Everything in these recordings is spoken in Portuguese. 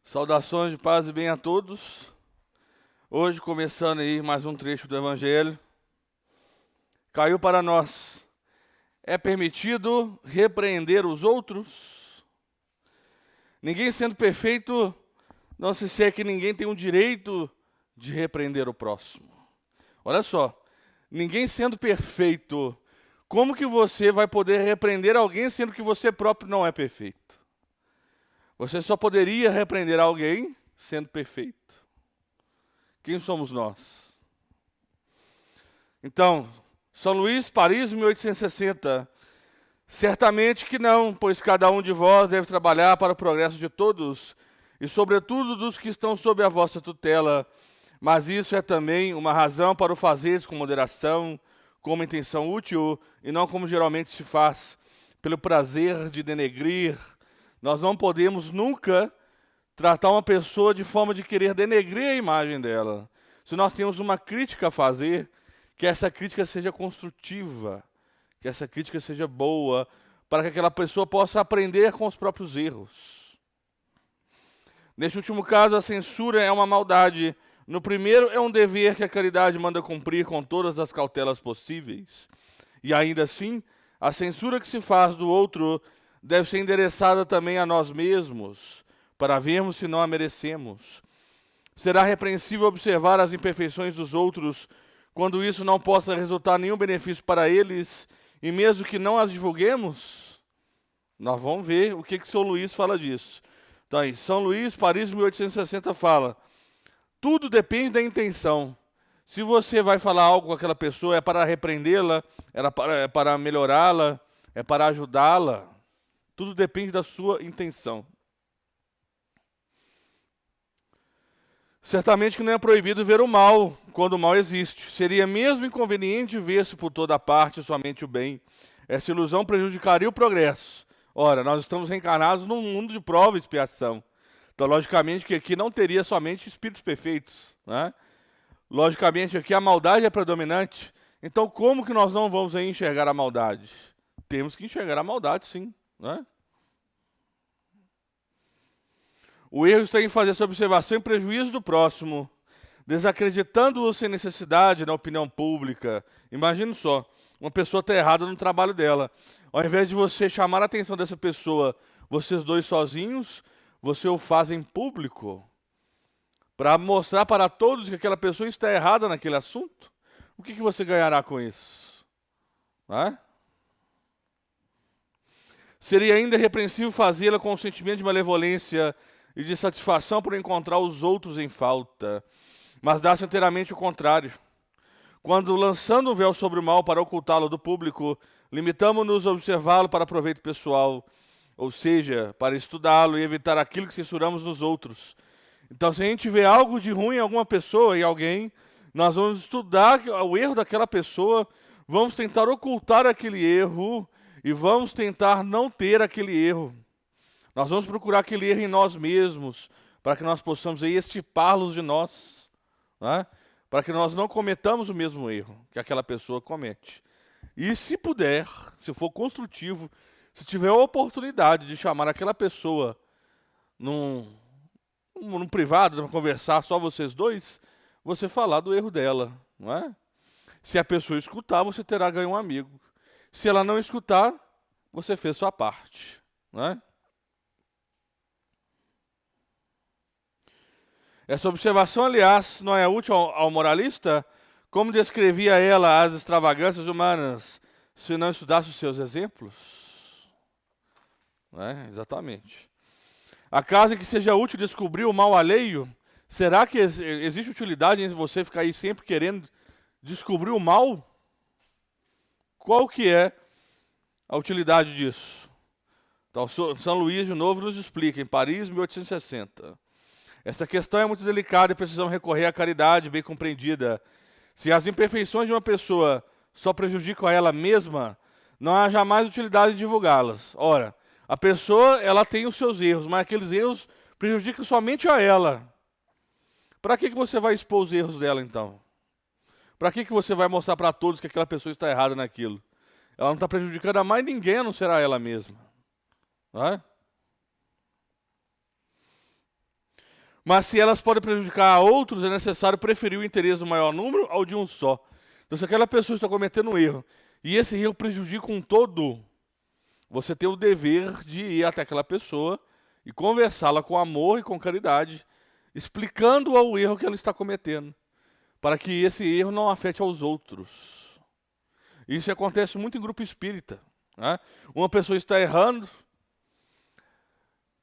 Saudações de paz e bem a todos. Hoje começando aí mais um trecho do Evangelho. Caiu para nós: é permitido repreender os outros? Ninguém sendo perfeito, não se esquece que ninguém tem o direito de repreender o próximo. Olha só, ninguém sendo perfeito, como que você vai poder repreender alguém sendo que você próprio não é perfeito? Você só poderia repreender alguém sendo perfeito. Quem somos nós? Então, São Luís, Paris, 1860. Certamente que não, pois cada um de vós deve trabalhar para o progresso de todos, e sobretudo dos que estão sob a vossa tutela. Mas isso é também uma razão para o fazeres com moderação, com uma intenção útil, e não como geralmente se faz, pelo prazer de denegrir. Nós não podemos nunca tratar uma pessoa de forma de querer denegrir a imagem dela. Se nós temos uma crítica a fazer, que essa crítica seja construtiva, que essa crítica seja boa, para que aquela pessoa possa aprender com os próprios erros. Neste último caso, a censura é uma maldade. No primeiro, é um dever que a caridade manda cumprir com todas as cautelas possíveis. E ainda assim, a censura que se faz do outro deve ser endereçada também a nós mesmos, para vermos se não a merecemos. Será repreensível observar as imperfeições dos outros, quando isso não possa resultar nenhum benefício para eles, e mesmo que não as divulguemos? Nós vamos ver o que São Luís fala disso. Então, aí, São Luís, Paris, 1860, fala: tudo depende da intenção. Se você vai falar algo com aquela pessoa, é para repreendê-la, é para melhorá-la, é para ajudá-la. Tudo depende da sua intenção. Certamente que não é proibido ver o mal, quando o mal existe. Seria mesmo inconveniente ver-se por toda parte somente o bem. Essa ilusão prejudicaria o progresso. Ora, nós estamos reencarnados num mundo de prova e expiação. Então, logicamente, que aqui não teria somente espíritos perfeitos, né? Logicamente, aqui a maldade é predominante. Então, como que nós não vamos aí enxergar a maldade? Temos que enxergar a maldade, sim, né? O erro está em fazer essa observação em prejuízo do próximo, desacreditando-o sem necessidade na opinião pública. Imagine só, uma pessoa está errada no trabalho dela. Ao invés de você chamar a atenção dessa pessoa, vocês dois sozinhos, você o faz em público, para mostrar para todos que aquela pessoa está errada naquele assunto. O que você ganhará com isso? Seria ainda repreensível fazê-la com um sentimento de malevolência e de satisfação por encontrar os outros em falta. Mas dá-se inteiramente o contrário. Quando, lançando um véu sobre o mal para ocultá-lo do público, limitamos-nos a observá-lo para proveito pessoal, ou seja, para estudá-lo e evitar aquilo que censuramos nos outros. Então, se a gente vê algo de ruim em alguma pessoa, em alguém, nós vamos estudar o erro daquela pessoa, vamos tentar ocultar aquele erro e vamos tentar não ter aquele erro. Nós vamos procurar aquele erro em nós mesmos, para que nós possamos aí extirpá-los de nós, né? Para que nós não cometamos o mesmo erro que aquela pessoa comete. E se puder, se for construtivo, se tiver a oportunidade de chamar aquela pessoa num privado, para conversar só vocês dois, você falar do erro dela, não é? Se a pessoa escutar, você terá ganho um amigo. Se ela não escutar, você fez sua parte, não é? Essa observação, aliás, não é útil ao moralista? Como descrevia ela as extravagâncias humanas, se não estudasse os seus exemplos? Exatamente. Acaso que seja útil descobrir o mal alheio? Será que existe utilidade em você ficar aí sempre querendo descobrir o mal? Qual que é a utilidade disso? Então, São Luís, de novo, nos explica, em Paris, 1860. Essa questão é muito delicada e precisamos recorrer à caridade bem compreendida. Se as imperfeições de uma pessoa só prejudicam a ela mesma, não há jamais utilidade de divulgá-las. Ora, a pessoa ela tem os seus erros, mas aqueles erros prejudicam somente a ela. Para que você vai expor os erros dela, então? Para que você vai mostrar para todos que aquela pessoa está errada naquilo? Ela não está prejudicando a mais ninguém, a não ser a ela mesma. Não é? Mas se elas podem prejudicar a outros, é necessário preferir o interesse do maior número ao de um só. Então, se aquela pessoa está cometendo um erro, e esse erro prejudica um todo, você tem o dever de ir até aquela pessoa e conversá-la com amor e com caridade, explicando o erro que ela está cometendo, para que esse erro não afete aos outros. Isso acontece muito em grupo espírita, né? Uma pessoa está errando,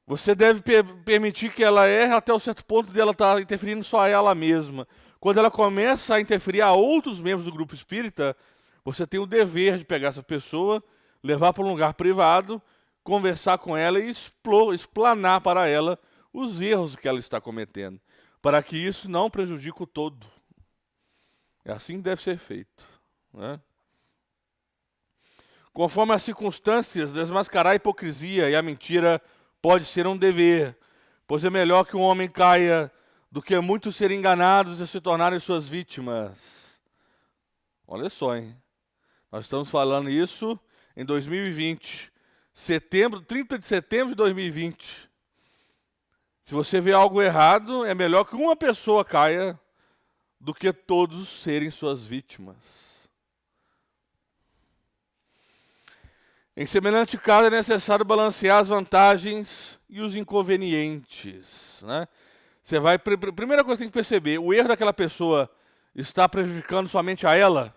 você deve permitir que ela erre até o certo ponto dela estar interferindo só a ela mesma. Quando ela começa a interferir a outros membros do grupo espírita, você tem o dever de pegar essa pessoa, levar para um lugar privado, conversar com ela e explanar para ela os erros que ela está cometendo, para que isso não prejudique o todo. É assim que deve ser feito, né? Conforme as circunstâncias, desmascarar a hipocrisia e a mentira pode ser um dever, pois é melhor que um homem caia do que muitos serem enganados e se tornarem suas vítimas. Olha só, hein? Nós estamos falando isso em 2020, 30 de setembro de 2020. Se você vê algo errado, é melhor que uma pessoa caia do que todos serem suas vítimas. Em semelhante caso, é necessário balancear as vantagens e os inconvenientes, né? Você vai, primeira coisa que tem que perceber, o erro daquela pessoa está prejudicando somente a ela?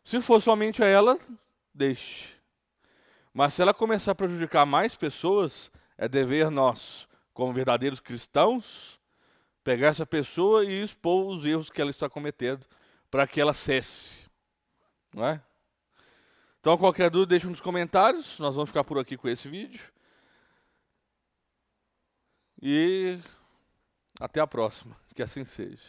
Se for somente a ela, deixe. Mas se ela começar a prejudicar mais pessoas, é dever nosso, como verdadeiros cristãos, pegar essa pessoa e expor os erros que ela está cometendo, para que ela cesse, não é? Então, qualquer dúvida, deixa nos comentários. Nós vamos ficar por aqui com esse vídeo. E até a próxima. Que assim seja.